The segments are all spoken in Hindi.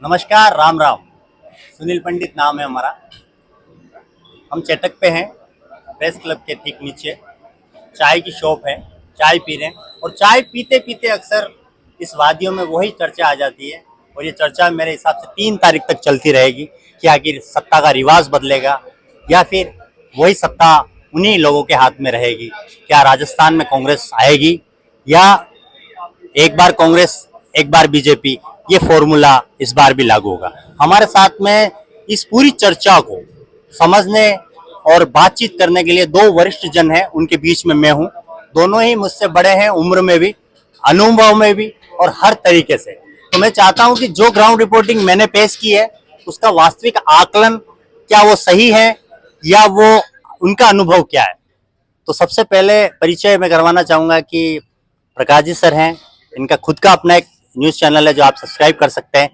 नमस्कार, राम राम। सुनील पंडित नाम है हमारा। हम चेतक पे हैं, प्रेस क्लब के ठीक नीचे चाय की शॉप है। चाय पी रहे हैं और चाय पीते पीते अक्सर इस वादियों में वही चर्चा आ जाती है और ये चर्चा मेरे हिसाब से 3 तारीख तक चलती रहेगी कि आखिर सत्ता का रिवाज बदलेगा या फिर वही सत्ता उन्हीं लोगों के हाथ में रहेगी। क्या राजस्थान में कांग्रेस आएगी या एक बार कांग्रेस एक बार बीजेपी, ये फॉर्मूला इस बार भी लागू होगा। हमारे साथ में इस पूरी चर्चा को समझने और बातचीत करने के लिए 2 वरिष्ठ जन हैं, उनके बीच में मैं हूं। दोनों ही मुझसे बड़े हैं, उम्र में भी, अनुभव में भी और हर तरीके से। तो मैं चाहता हूं कि जो ग्राउंड रिपोर्टिंग मैंने पेश की है उसका वास्तविक आकलन क्या वो सही है या वो उनका अनुभव क्या है। तो सबसे पहले परिचय मैं करवाना चाहूंगा कि प्रकाश जी सर हैं। इनका खुद का अपना एक न्यूज चैनल है जो आप सब्सक्राइब कर सकते हैं,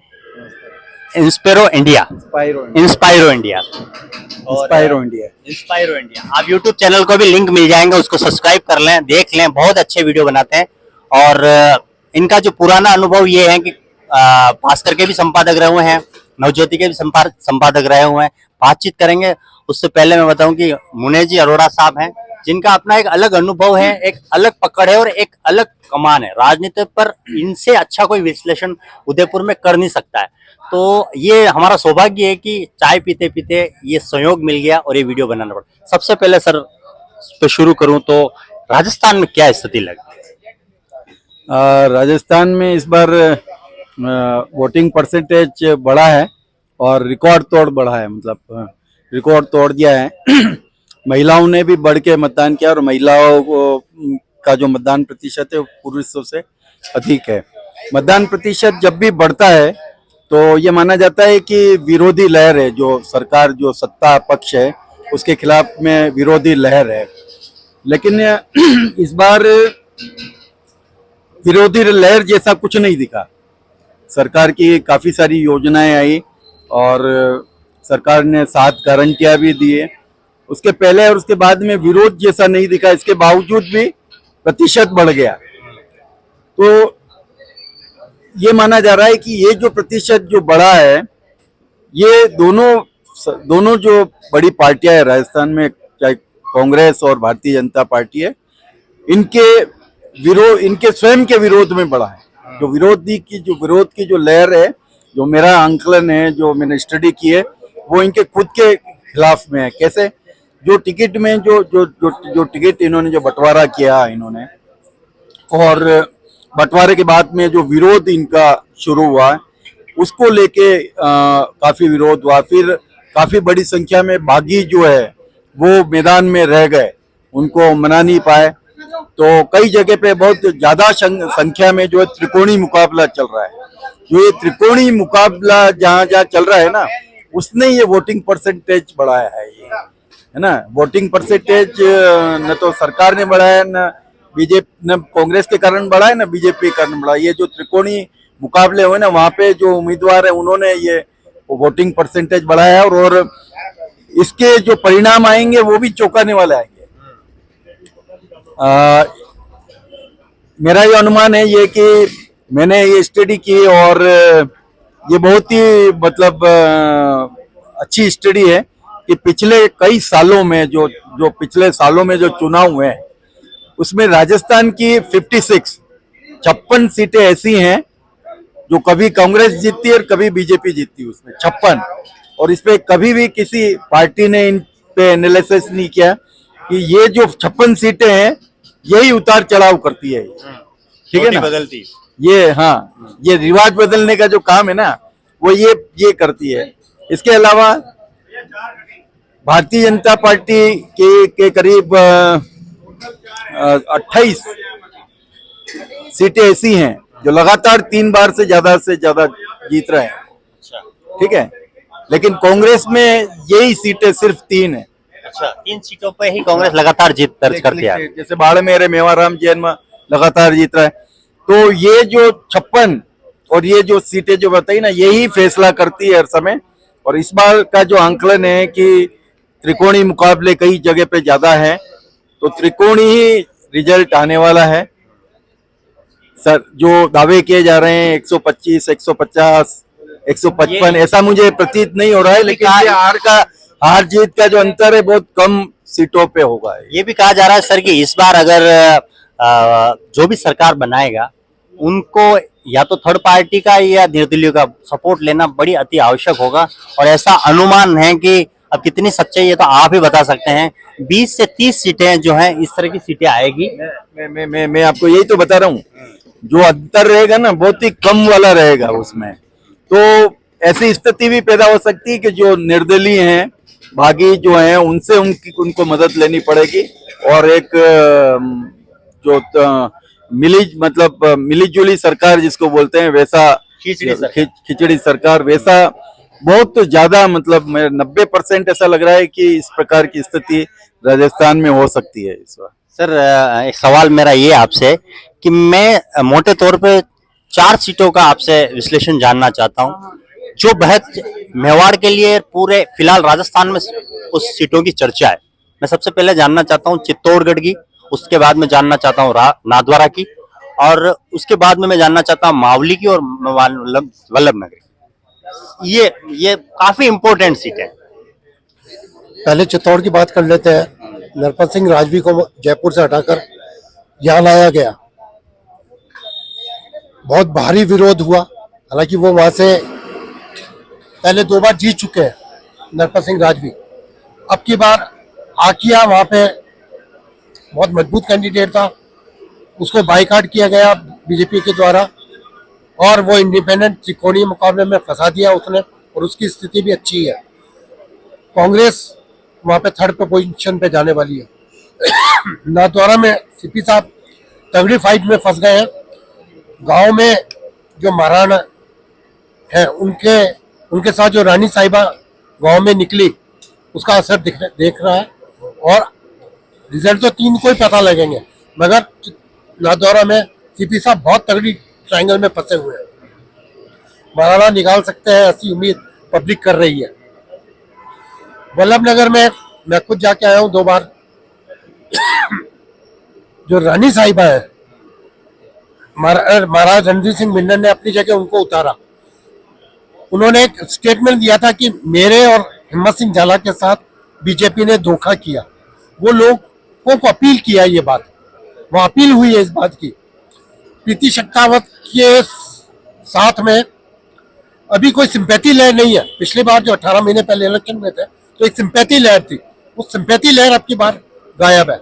इंस्पायरो इंडिया। इंस्पायरो इंडिया। इंस्पायरो इंडिया। आप यूट्यूब चैनल को भी लिंक मिल जाएंगे, उसको सब्सक्राइब कर लें, देख लें, बहुत अच्छे वीडियो बनाते हैं। और इनका जो पुराना अनुभव ये है कि भास्कर के भी संपादक रहे हुए हैं, नवज्योति के भी संपादक रहे हुए हैं। बातचीत करेंगे। उससे पहले मैं बताऊं कि मुने जी अरोड़ा साहब हैं, जिनका अपना एक अलग अनुभव है, एक अलग पकड़ है और एक अलग कमान है राजनीति पर। इनसे अच्छा कोई विश्लेषण उदयपुर में कर नहीं सकता है। तो ये हमारा सौभाग्य है कि चाय पीते पीते ये संयोग मिल गया और ये वीडियो बनाना पड़ा। सबसे पहले सर पे शुरू करूं तो राजस्थान में क्या स्थिति लगती है? राजस्थान में इस बार वोटिंग परसेंटेज बढ़ा है और रिकॉर्ड तोड़ बढ़ा है, मतलब रिकॉर्ड तोड़ दिया है। महिलाओं ने भी बढ़ के मतदान किया और महिलाओं का जो मतदान प्रतिशत है वो पुरुषों से अधिक है। मतदान प्रतिशत जब भी बढ़ता है तो ये माना जाता है कि विरोधी लहर है, जो सरकार जो सत्ता पक्ष है उसके खिलाफ में विरोधी लहर है। लेकिन इस बार विरोधी लहर जैसा कुछ नहीं दिखा। सरकार की काफी सारी योजनाएं आई और सरकार ने 7 गारंटियां भी दिए। उसके पहले और उसके बाद में विरोध जैसा नहीं दिखा, इसके बावजूद भी प्रतिशत बढ़ गया। तो ये माना जा रहा है कि ये जो प्रतिशत जो बढ़ा है, ये दोनों जो बड़ी पार्टियां है राजस्थान में, चाहे कांग्रेस और भारतीय जनता पार्टी है, इनके स्वयं के विरोध में बढ़ा है। जो विरोध की जो लहर है, जो मेरा आंकलन है, जो मैंने स्टडी की है, वो इनके खुद के खिलाफ में है। कैसे? जो टिकट में जो टिकट इन्होंने जो बंटवारा किया इन्होंने, और बंटवारे के बाद में जो विरोध इनका शुरू हुआ, उसको लेके काफी विरोध हुआ। फिर काफी बड़ी संख्या में बागी जो है वो मैदान में रह गए, उनको मना नहीं पाए। तो कई जगह पे बहुत ज्यादा संख्या में जो है त्रिकोणीय मुकाबला चल रहा है। जो ये त्रिकोणीय मुकाबला जहाँ जहाँ चल रहा है ना, उसने ये वोटिंग परसेंटेज बढ़ाया है। ये है ना, वोटिंग परसेंटेज न तो सरकार ने बढ़ाया, न बीजेपी, न कांग्रेस के कारण बढ़ा है, न बीजेपी के कारण बढ़ा। ये जो त्रिकोणीय मुकाबले हुए ना, वहाँ पे जो उम्मीदवार है उन्होंने ये वोटिंग परसेंटेज बढ़ाया है और इसके जो परिणाम आएंगे वो भी चौंकाने वाले आएंगे। मेरा ये अनुमान है ये कि मैंने ये स्टडी की और ये बहुत ही मतलब अच्छी स्टडी है कि पिछले कई सालों में जो चुनाव हुए हैं, उसमें राजस्थान की 56 सीटें ऐसी हैं जो कभी कांग्रेस जीतती है और कभी बीजेपी जीतती है। उसमें 56, और इस पे कभी भी किसी पार्टी ने इन पे एनालिसिस नहीं किया कि ये जो 56 सीटें हैं यही उतार चढ़ाव करती है। ठीक है ना, बदलती ये, हाँ, ये रिवाज बदलने का जो काम है ना, वो ये करती है। इसके अलावा भारतीय जनता पार्टी के करीब 28 सीटें ऐसी हैं जो लगातार 3 बार से ज्यादा जीत रहे हैं। ठीक है, लेकिन कांग्रेस में यही सीटें सिर्फ 3 है। अच्छा, 3 सीटों पे ही कांग्रेस लगातार जीत दर्ज करती है। जैसे बाड़मेर है, मेवाराम जैन लगातार जीत रहा है। तो ये जो 56 और ये जो सीटें जो बताई ना, यही फैसला करती है हर समय। और इस बार का जो आंकलन है कि त्रिकोणीय मुकाबले कई जगह पे ज्यादा है, तो त्रिकोणीय ही रिजल्ट आने वाला है। सर, जो दावे किए जा रहे हैं 125, 150 155 ऐसा मुझे प्रतीत नहीं हो रहा है, लेकिन ये हार जीत का जो अंतर है बहुत कम सीटों पे होगा। ये भी कहा जा रहा है सर कि इस बार अगर जो भी सरकार बनाएगा उनको या तो थर्ड पार्टी का या निर्दलीय का सपोर्ट लेना बड़ी अति आवश्यक होगा, और ऐसा अनुमान है कि अब कितनी सच्चाई है तो आप ही बता सकते हैं, 20 से 30 सीटें जो हैं इस तरह की सीटें आएगी। मैं आपको यही तो बता रहा हूँ, जो अंतर रहेगा ना बहुत ही कम वाला रहेगा उसमें। तो ऐसी स्थिति भी पैदा हो सकती है कि जो निर्दलीय हैं, बागी जो हैं, उनसे उनको मदद लेनी पड़ेगी, और एक जो मिली जुली सरकार जिसको बोलते हैं वैसा, खिचड़ी सरकार वैसा बहुत ज्यादा, मतलब 90% ऐसा लग रहा है कि इस प्रकार की स्थिति राजस्थान में हो सकती है इस बार। सर एक सवाल मेरा ये आपसे कि मैं मोटे तौर पे 4 सीटों का आपसे विश्लेषण जानना चाहता हूँ जो बेहद मेवाड़ के लिए पूरे फिलहाल राजस्थान में उस सीटों की चर्चा है। मैं सबसे पहले जानना चाहता हूँ चित्तौड़गढ़ की, उसके बाद में जानना चाहता हूँ नाथद्वारा की, और उसके बाद में मैं जानना चाहता हूँ मावली की और वल्लभनगर की। ये काफी इंपॉर्टेंट सीट है। पहले चित्तौड़ की बात कर लेते हैं। नरपत सिंह राजवी को जयपुर से हटाकर यहाँ लाया गया, बहुत भारी विरोध हुआ। हालांकि वो वहां से पहले 2 बार जीत चुके हैं नरपत सिंह राजवी। अब की बार आकिया वहां पे बहुत मजबूत कैंडिडेट था, उसको बाइकाट किया गया बीजेपी के द्वारा, और वो इंडिपेंडेंट त्रिकोणीय मुकाबले में फंसा दिया उसने, और उसकी स्थिति भी अच्छी है। कांग्रेस वहां पे 3rd पोजीशन पे जाने वाली है। नाथद्वारा में सीपी साहब तगड़ी फाइट में फंस गए हैं। गांव में जो महाराणा है उनके साथ जो रानी साहिबा गांव में निकली, उसका असर देख रहा है, और रिजल्ट तो 3 को ही पता लगेंगे, मगर नाथद्वारा में सीपी साहब बहुत तगड़ी ट्रायंगल में फंसे हुए हैं। महाराणा निकाल सकते हैं ऐसी उम्मीद पब्लिक कर रही है। वल्लभनगर में मैं खुद जाके आया हूँ 2 बार। जो रानी साहिबा है, महाराज रणजीत सिंह मिन्नर ने अपनी जगह उनको उतारा। उन्होंने एक स्टेटमेंट दिया था कि मेरे और हिम्मत सिंह झाला के साथ बीजेपी ने धोखा किया। वो लोगों को अपील किया, ये बात वो अपील हुई है इस बात की। प्रीति शक्तावत के साथ में अभी कोई सिंपैथी लहर नहीं है। पिछली बार जो 18 महीने पहले इलेक्शन में थे तो एक सिंपैथी लहर थी, उस सिंपैथी लहर अब की बार गायब है।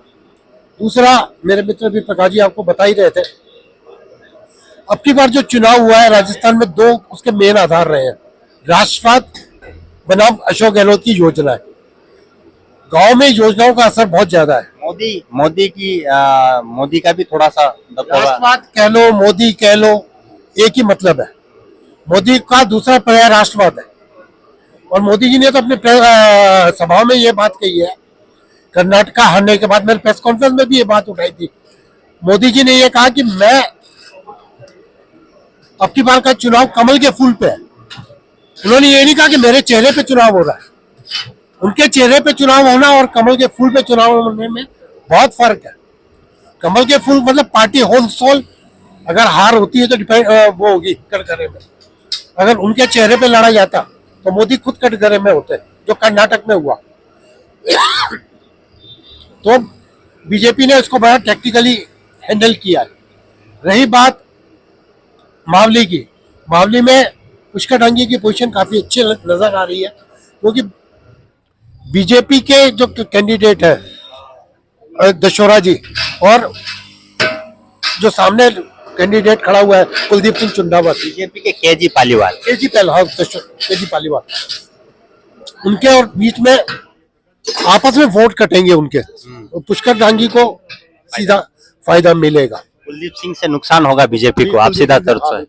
दूसरा, मेरे मित्र भी प्रकाश जी आपको बता ही रहे थे, अब की बार जो चुनाव हुआ है राजस्थान में 2 उसके मेन आधार रहे हैं। राष्ट्रवाद बनाम अशोक गहलोत की योजना है। गांव में योजनाओं का असर बहुत ज्यादा है। मोदी का भी थोड़ा सा राष्ट्रवाद कह लो, मोदी कह लो, एक ही मतलब है। मोदी का दूसरा पर्याय राष्ट्रवाद है, और मोदी जी ने तो अपने सभाओं में ये बात कही है। कर्नाटका हारने के बाद मैंने प्रेस कॉन्फ्रेंस में भी ये बात उठाई थी। मोदी जी ने ये कहा कि मैं अब की बार का चुनाव कमल के फूल पे है। उन्होंने ये नहीं कहा कि मेरे चेहरे पे चुनाव हो रहा है। उनके चेहरे पे चुनाव होना और कमल के फूल पे चुनाव होने में बहुत फर्क है। कमल के फूल मतलब पार्टी होल सोल, अगर हार होती है तो डिपेंड वो होगी कटघरे में। अगर उनके चेहरे पे लड़ा जाता तो मोदी खुद कटघरे में होते, जो कर्नाटक में हुआ। तो बीजेपी ने इसको बड़ा टैक्टिकली हैंडल किया। रही बात मावली की, मावली में पुष्कर डांगी की पोजीशन काफी अच्छी नजर आ रही है, क्योंकि बीजेपी के जो कैंडिडेट है दशोरा जी, और जो सामने कैंडिडेट खड़ा हुआ है कुलदीप सिंह चुंडावत, बीजेपी के केजी पालीवाल, केजी पालीवाल, उनके और बीच में आपस में वोट कटेंगे उनके। पुष्कर डांगी को सीधा फायदा मिलेगा। कुलदीप सिंह से नुकसान होगा बीजेपी को, आप सीधा तौर से।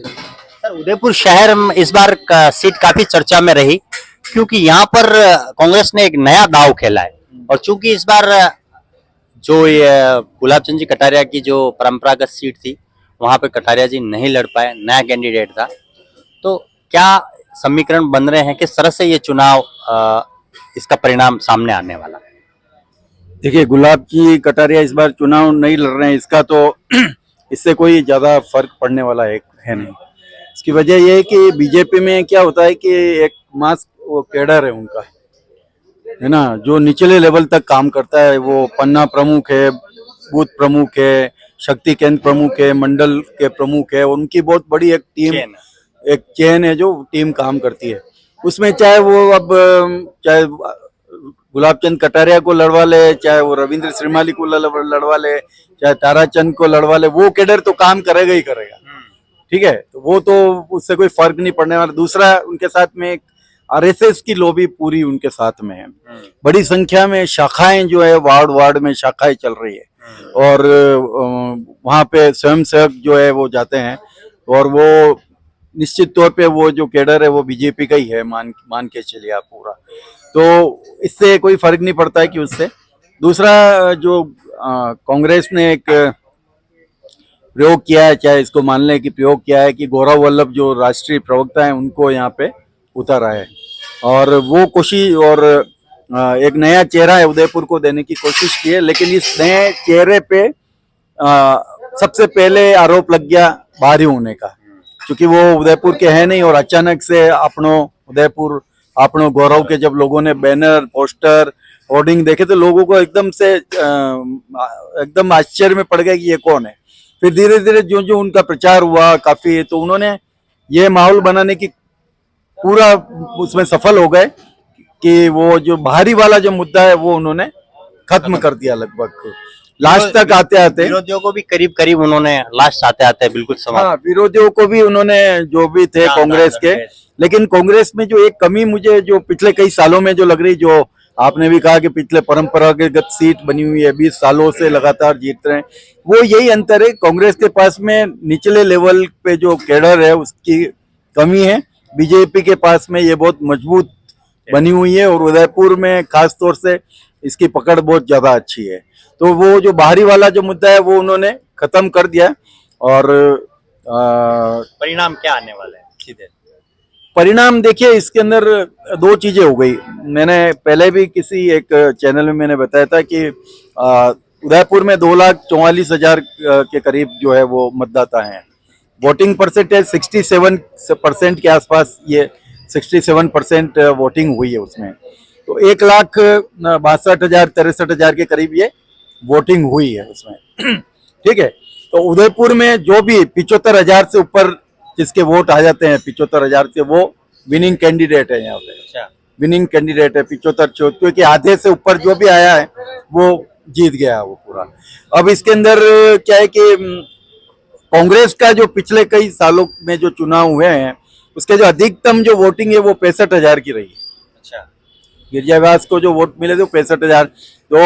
सर उदयपुर शहर में इस बार का सीट काफी चर्चा में रही, क्योंकि यहाँ पर कांग्रेस ने एक नया दाव खेला है, और चूंकि इस बार जो ये गुलाब चंद जी कटारिया की जो परंपरागत सीट थी वहां पे कटारिया जी नहीं लड़ पाए, नया कैंडिडेट था, तो क्या समीकरण बन रहे हैं, किस तरह से ये चुनाव इसका परिणाम सामने आने वाला? देखिए, गुलाब जी कटारिया इस बार चुनाव नहीं लड़ रहे हैं, इसका तो इससे कोई ज्यादा फर्क पड़ने वाला है नहीं। इसकी वजह ये है कि बीजेपी में क्या होता है कि एक मास वो कैडर है उनका, है ना, जो निचले लेवल तक काम करता है। वो पन्ना प्रमुख है, बूथ प्रमुख है, शक्ति केंद्र प्रमुख है, मंडल के प्रमुख है। उनकी बहुत बड़ी एक टीम, एक चेन है जो टीम काम करती है। उसमें चाहे वो अब चाहे गुलाब चंद कटारिया को लड़वा ले, चाहे वो रविंद्र श्रीमाली को लड़वा ले, चाहे ताराचंद को लड़वा ले, वो कैडर तो काम करेगा ही करेगा। ठीक है, तो वो तो उससे कोई फर्क नहीं पड़ने वाला। दूसरा, उनके साथ में एक आरएसएस की लॉबी पूरी उनके साथ में है। बड़ी संख्या में शाखाएं जो है, वार्ड वार्ड में शाखाएं चल रही है, और वहाँ पे स्वयंसेवक जो है वो जाते हैं, और वो निश्चित तौर पे वो जो कैडर है वो बीजेपी का ही है, मान के चलिए आप पूरा। तो इससे कोई फर्क नहीं पड़ता है कि उससे। दूसरा, जो कांग्रेस ने एक प्रयोग किया है, चाहे इसको मान लें कि प्रयोग किया है, कि गौरव वल्लभ जो राष्ट्रीय प्रवक्ता हैं उनको यहाँ पे उतारा है, और वो कोशिश, और एक नया चेहरा है उदयपुर को देने की कोशिश की है। लेकिन इस नए चेहरे पे सबसे पहले आरोप लग गया बाहरी होने का, क्योंकि वो उदयपुर के हैं नहीं, और अचानक से अपनों उदयपुर, अपनों गौरव के जब लोगों ने बैनर, पोस्टर, होर्डिंग देखे तो लोगों को एकदम से एकदम आश्चर्य में पड़ गया कि ये कौन है। फिर धीरे धीरे जो जो उनका प्रचार हुआ काफी, तो उन्होंने ये माहौल बनाने की पूरा उसमें सफल हो गए कि वो जो बाहरी वाला जो मुद्दा है वो उन्होंने खत्म कर दिया लगभग। लास्ट तक आते आते विरोधियों को भी करीब करीब उन्होंने लास्ट आते आते बिल्कुल समाप्त। हाँ, विरोधियों को भी उन्होंने, जो भी थे कांग्रेस के। लेकिन कांग्रेस में जो एक कमी मुझे जो पिछले कई सालों में जो लग रही, जो आपने भी कहा कि पिछले परंपरागत सीट बनी हुई है, 20 सालों से लगातार जीत रहे हैं, वो यही अंतर है। कांग्रेस के पास में निचले लेवल पे जो कैडर है उसकी कमी है, बीजेपी के पास में ये बहुत मजबूत बनी हुई है, और उदयपुर में खास तौर से इसकी पकड़ बहुत ज्यादा अच्छी है। तो वो जो बाहरी वाला जो मुद्दा है वो उन्होंने खत्म कर दिया। और परिणाम क्या आने वाले हैं सीधे? परिणाम देखिए, इसके अंदर दो चीजें हो गई। मैंने पहले भी किसी एक चैनल में मैंने बताया था कि उदयपुर में 2,44,000 के करीब जो है वो मतदाता हैं। वोटिंग परसेंटेज 67% के आसपास, ये 67% वोटिंग हुई है उसमें। तो 1,62,000 63,000 के करीब ये वोटिंग हुई है उसमें। ठीक है, तो उदयपुर में जो भी 75,000 से ऊपर जिसके वोट आ जाते हैं, 75,000 से, वो विनिंग कैंडिडेट है यहाँ पे। अच्छा, विनिंग कैंडिडेट है 75, क्योंकि आधे से ऊपर जो भी आया है वो जीत गया वो पूरा। अब इसके अंदर क्या है कि कांग्रेस का जो पिछले कई सालों में जो चुनाव हुए हैं उसके जो अधिकतम जो वोटिंग है वो 65,000 की रही है। अच्छा, गिरजा व्यास को जो वोट मिले थे 65,000। तो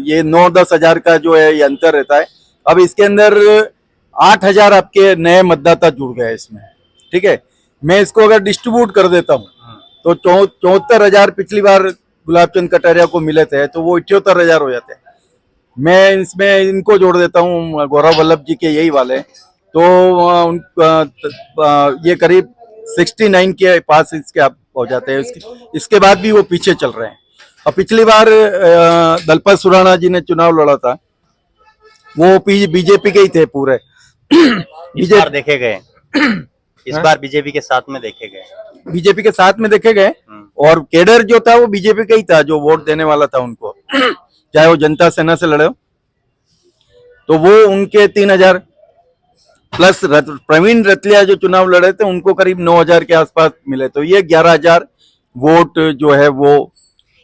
ये 9-10 हजार का जो है ये अंतर रहता है। अब इसके अंदर 8,000 आपके नए मतदाता जुड़ गए इसमें। ठीक है, मैं इसको अगर डिस्ट्रीब्यूट कर देता हूँ तो 74,000 पिछली बार गुलाब चंद कटारिया को मिले थे, तो वो 78,000 हो जाते हैं। मैं इसमें इनको जोड़ देता हूँ, गौरव वल्लभ जी के यही वाले, तो ये करीब 69 के पास इसके आप हो जाते हैं। इसके बाद भी वो पीछे चल रहे हैं। और पिछली बार दलपत सुराणा जी ने चुनाव लड़ा था, वो बीजेपी के ही थे पूरे। इस बार देखे गए, इस बार बीजेपी के साथ में देखे गए, बीजेपी के साथ में देखे गए, और कैडर जो था वो बीजेपी का ही था, जो वोट देने वाला था उनको, चाहे वो जनता सेना से लड़े हो। तो वो उनके 3,000 प्लस प्रवीण रतलिया जो चुनाव लड़े थे उनको करीब 9,000 के आसपास मिले। तो ये 11,000 वोट जो है वो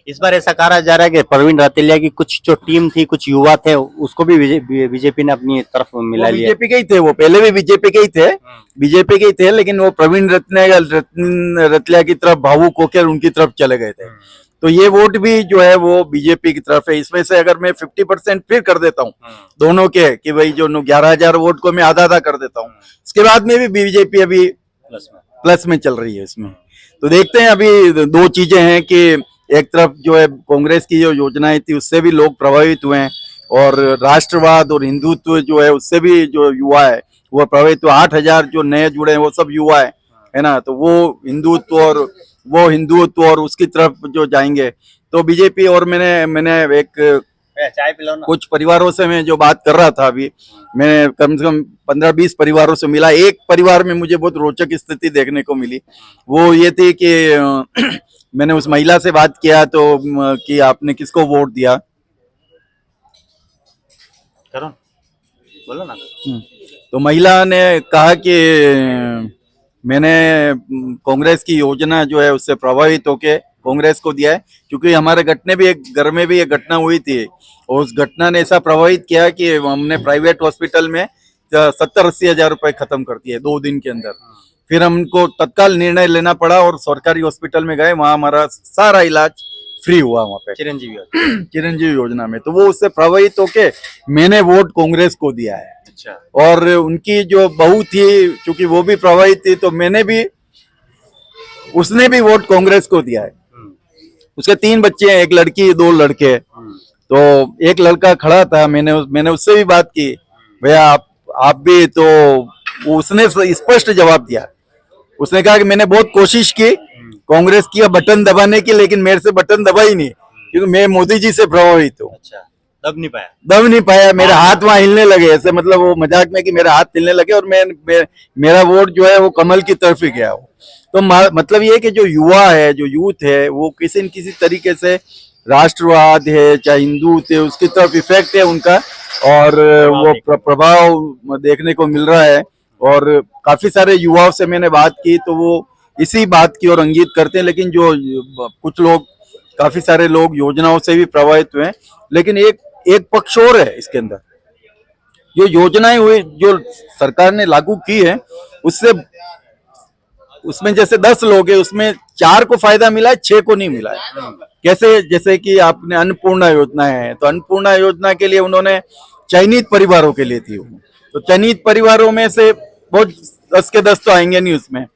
इस बार ऐसा कहा जा रहा है कि प्रवीण रतलिया की कुछ जो टीम थी, कुछ युवा थे, उसको भी बीजेपी ने अपनी तरफ मिला लिया। बीजेपी के ही थे, वो पहले भी बीजेपी के ही थे, बीजेपी के ही थे, लेकिन वो प्रवीण रतलिया की तरफ भावुक होकर उनकी तरफ चले गए थे। तो ये वोट भी जो है वो बीजेपी की तरफ है। इसमें से अगर मैं 50% फिर कर देता हूँ दोनों के, कि भाई जो 11,000 वोट को मैं आधा आधा कर देता हूँ, इसके बाद में भी बीजेपी अभी प्लस में चल रही है इसमें। तो देखते हैं, अभी दो चीजें हैं कि एक तरफ जो है कांग्रेस की जो योजनाएं थी उससे भी लोग प्रभावित हुए हैं, और राष्ट्रवाद और हिंदुत्व जो है उससे भी जो युवा है वो प्रभावित हुआ। 8,000 जो नए जुड़े हैं वो सब युवा है ना, तो वो हिंदुत्व और उसकी तरफ जो जाएंगे तो बीजेपी। और मैंने एक चाय पिलाओ ना। कुछ परिवारों से मैं जो बात कर रहा था अभी, मैं कम से कम 15-20 परिवारों से मिला। एक परिवार में मुझे बहुत रोचक स्थिति देखने को मिली। वो ये थी कि मैंने उस महिला से बात किया तो कि आपने किसको वोट दिया, करो बोलो ना। तो महिला ने कहा कि मैंने कांग्रेस की योजना जो है उससे प्रभावित होके कांग्रेस को दिया है, क्योंकि हमारे घर में भी एक घटना हुई थी और उस घटना ने ऐसा प्रभावित किया कि हमने प्राइवेट हॉस्पिटल में 70-80 हजार रुपए खत्म कर दिए 2 दिन के अंदर। फिर हमको तत्काल निर्णय लेना पड़ा और सरकारी हॉस्पिटल में गए, वहां हमारा सारा इलाज फ्री हुआ वहां पे चिरंजीवी योजना में। तो वो उससे प्रभावित होके मैंने वोट कांग्रेस को दिया है। अच्छा। और उनकी जो बहू थी, क्योंकि वो भी प्रभावित थी, तो उसने भी वोट कांग्रेस को दिया है। उसके 3 बच्चे हैं, 1 लड़की 2 लड़के। तो एक लड़का खड़ा था, मैंने उससे भी बात की, भैया आप भी, तो उसने स्पष्ट जवाब दिया। उसने कहा कि मैंने बहुत कोशिश की कांग्रेस की बटन दबाने की, लेकिन मेरे से बटन दबा ही नहीं, क्योंकि मैं मोदी जी से प्रभावित हूँ। अच्छा, दब नहीं पाया। मेरे हाथ वहां हिलने लगे, ऐसे मतलब वो मजाक में कि मेरे हाथ हिलने लगे और मेरा वोट जो है वो कमल की तरफ ही गया। तो मतलब ये कि जो युवा है, जो यूथ है, वो किसी न किसी तरीके से राष्ट्रवाद है चाहे हिंदू थे उसकी तरफ इफेक्ट है उनका, और वो प्रभाव देखने को मिल रहा है। और काफी सारे युवाओं से मैंने बात की तो वो इसी बात की ओर इंगित करते हैं। लेकिन जो कुछ लोग, काफी सारे लोग योजनाओं से भी प्रभावित हुए हैं। लेकिन एक पक्ष और है इसके अंदर, जो योजनाएं हुई जो सरकार ने लागू की है उसमें जैसे 10 लोग हैं, उसमें 4 को फायदा मिला है, 6 को नहीं मिला है। कैसे? जैसे कि आपने अन्नपूर्णा योजना है, तो अन्नपूर्णा योजना के लिए उन्होंने चयनित परिवारों के लिए थी, तो चयनित परिवारों में से बहुत 10 के 10 तो आएंगे नहीं उसमें।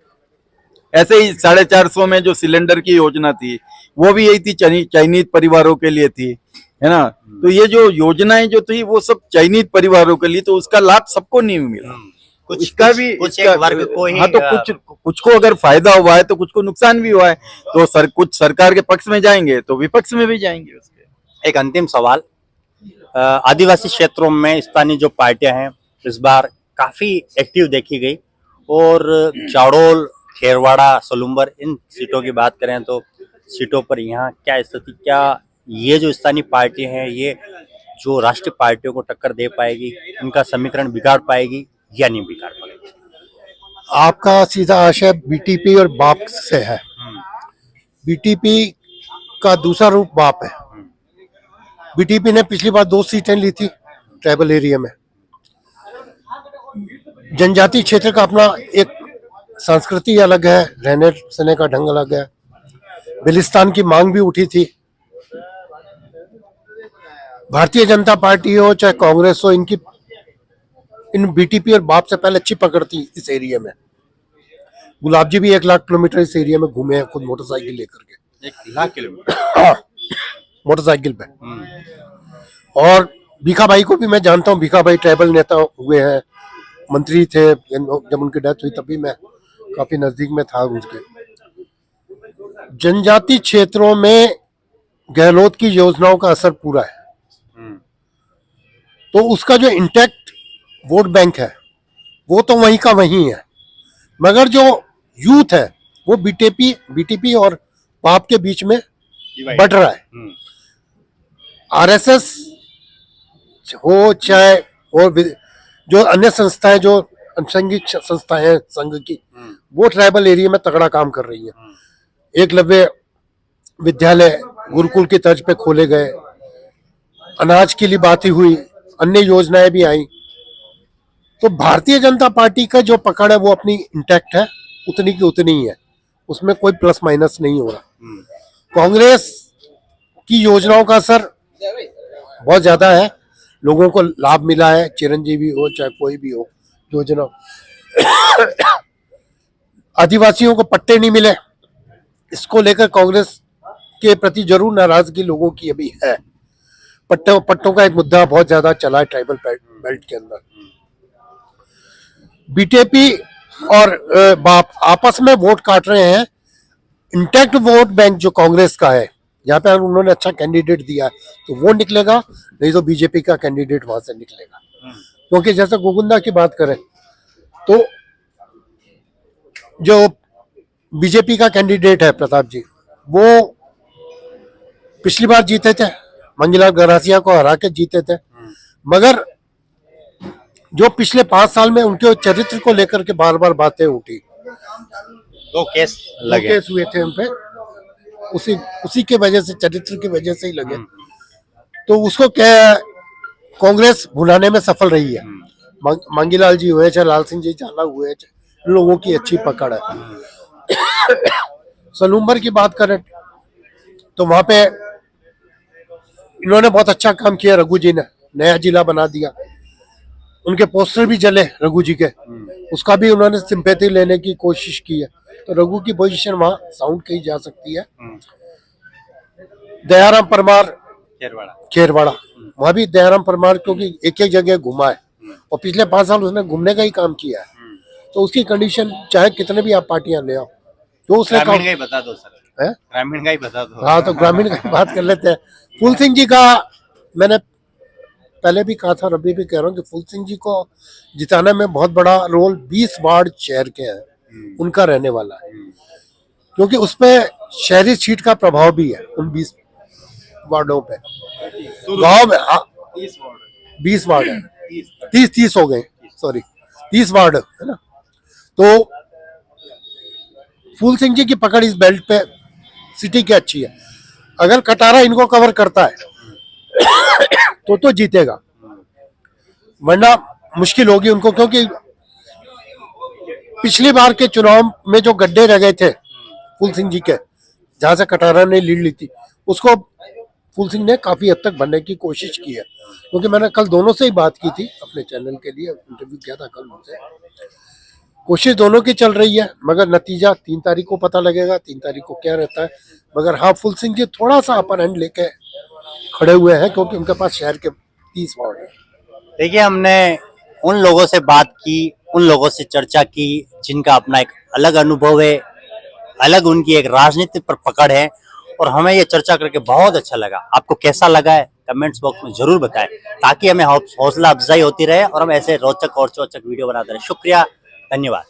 ऐसे ही 450 में जो सिलेंडर की योजना थी वो भी यही थी, चयनित परिवारों के लिए थी, है ना। तो ये जो योजनाएं जो थी वो सब चयनित परिवारों के लिए, तो उसका लाभ सबको नहीं मिला। इसका भी एक वर्ग को ही, हाँ, तो कुछ को अगर फायदा हुआ है तो कुछ को नुकसान भी हुआ है। तो कुछ सरकार के पक्ष में जाएंगे तो विपक्ष में भी जाएंगे उसके। एक अंतिम सवाल, आदिवासी क्षेत्रों में स्थानीय जो पार्टियां हैं इस बार काफी एक्टिव देखी गई, और चाड़ोल, खेरवाड़ा, सलुम्बर, इन सीटों की बात करें तो सीटों पर यहाँ क्या स्थिति, क्या ये जो स्थानीय पार्टी है ये जो राष्ट्रीय पार्टियों को टक्कर दे पाएगी, इनका समीकरण बिगाड़ पाएगी या नहीं बिगाड़ पाएगी? आपका सीधा आशय बीटीपी और बाप से है। बीटीपी का दूसरा रूप बाप है। बीटीपी ने पिछली बार 2 सीटें ली थी ट्राइबल एरिया में। जनजाति क्षेत्र का अपना एक संस्कृति अलग है, रहने सहने का ढंग अलग है। बिलिस्तान की मांग भी उठी थी। भारतीय जनता पार्टी हो चाहे कांग्रेस हो, इन बीटीपी और बाप से पहले अच्छी पकड़ थी इस एरिया में। गुलाब जी भी 1 लाख किलोमीटर इस एरिया में घूमे हैं खुद मोटरसाइकिल लेकर के। 1 लाख किलोमीटर मोटरसाइकिल पे। और भीखा भाई को भी मैं जानता हूँ। भीखा भाई ट्राइबल नेता हुए हैं, मंत्री थे, जब उनकी डेथ हुई तभी मैं काफी नजदीक में था उनके। जनजाति क्षेत्रों में गहलोत की योजनाओं का असर पूरा है, तो उसका जो इंटैक्ट वोट बैंक है वो तो वहीं का वहीं है, मगर जो यूथ है वो बीटीपी और पाप के बीच में बढ़ रहा है। आरएसएस हो चाहे और जो अन्य संस्थाएं, जो अनुषंगिक संस्थाएं हैं संघ की, वो ट्राइबल एरिया में तगड़ा काम कर रही हैं। एकलव्य विद्यालय गुरुकुल की तर्ज पे खोले गए, अनाज की लिए बात ही हुई, अन्य योजनाएं भी आई। तो भारतीय जनता पार्टी का जो पकड़ है वो अपनी इंटैक्ट है, उतनी की उतनी ही है, उसमें कोई प्लस माइनस नहीं हो रहा। कांग्रेस की योजनाओं का असर बहुत ज्यादा है, लोगों को लाभ मिला है, चिरंजीवी हो चाहे कोई भी हो योजना। आदिवासियों को पट्टे नहीं मिले, इसको लेकर कांग्रेस के प्रति जरूर नाराजगी लोगों की अभी है। पट्टों का एक मुद्दा बहुत ज्यादा चला है ट्राइबल बेल्ट के अंदर। बीटीपी और बाप आपस में वोट काट रहे हैं। इंटैक्ट वोट बैंक जो कांग्रेस का है यहाँ पे अगर उन्होंने अच्छा कैंडिडेट दिया है तो वो निकलेगा, नहीं तो बीजेपी का कैंडिडेट वहां से निकलेगा। क्योंकि जैसे गोविंदा की बात करें तो जो बीजेपी का कैंडिडेट है प्रताप जी, वो पिछली बार जीते थे, मंगीलाल गरासिया को हरा के जीते थे, मगर जो पिछले 5 साल में उनके चरित्र को लेकर के बार बार बातें उठी, 2 केस लगे। केस हुए थे उन पे, उसी के वजह से, चरित्र की वजह से ही लगे, तो उसको क्या कांग्रेस भुलाने में सफल रही है। मंगीलाल जी हुए चाहे लाल सिंह जी झाला हुए, लोगों की अच्छी पकड़ है। सलूम्बर की बात करें तो वहां पे इन्होंने बहुत अच्छा काम किया, रघु जी ने नया जिला बना दिया, उनके पोस्टर भी जले रघु जी के, उसका भी उन्होंने सिंपैथी लेने की कोशिश की है, तो रघु की पोजीशन वहां साउंड कही जा सकती है। दयाराम परमार खेरवाड़ा, वहां भी दयाराम परमार क्योंकि एक एक जगह घुमा है और पिछले 5 साल उसने घूमने का ही काम किया है, तो उसकी कंडीशन चाहे कितने भी आप पार्टियां ले आओ, जो उसने ग्रामीण का ही बता दो सर, ग्रामीण का ही बता दो। हाँ, तो ग्रामीण की बात कर लेते हैं। फूल सिंह जी का मैंने पहले भी कहा था और अभी भी कह रहा हूँ कि फूल सिंह जी को जिताने में बहुत बड़ा रोल 20 वार्ड शहर के हैं, उनका रहने वाला है, क्योंकि उसपे शहरी सीट का प्रभाव भी है उन 20 वार्डों पे। गांव में 20 वार्ड है, 30 हो गए, सॉरी 30 वार्ड है ना, तो फूल सिंह जी की पकड़ इस बेल्ट पे सिटी की अच्छी है। अगर कटारा इनको कवर करता है तो जीतेगा, वरना मुश्किल होगी उनको, क्योंकि पिछली बार के चुनाव में जो गड्ढे रह गए थे फूल सिंह जी के, जहां से कटारा ने लीड ली थी, उसको फूल सिंह ने काफी हद तक भरने की कोशिश की है। क्योंकि मैंने कल दोनों से ही बात की थी, अपने चैनल के लिए इंटरव्यू किया था कल उनसे, कोशिश दोनों की चल रही है, मगर नतीजा 3 तारीख को पता लगेगा, 3 तारीख को क्या रहता है। मगर हाँ, फूल सिंह जी थोड़ा सा अपर हैंड लेके खड़े हुए हैं, क्योंकि उनके पास शहर के 30 वार्ड है। देखिए, हमने उन लोगों से बात की, उन लोगों से चर्चा की जिनका अपना एक अलग अनुभव है, अलग उनकी एक राजनीति पर पकड़ है, और हमें ये चर्चा करके बहुत अच्छा लगा। आपको कैसा लगा है कमेंट्स बॉक्स में जरूर बताएं, ताकि हमें हौसला अफजाई होती रहे और हम ऐसे रोचक और चौचक वीडियो बनाते रहे। शुक्रिया, धन्यवाद।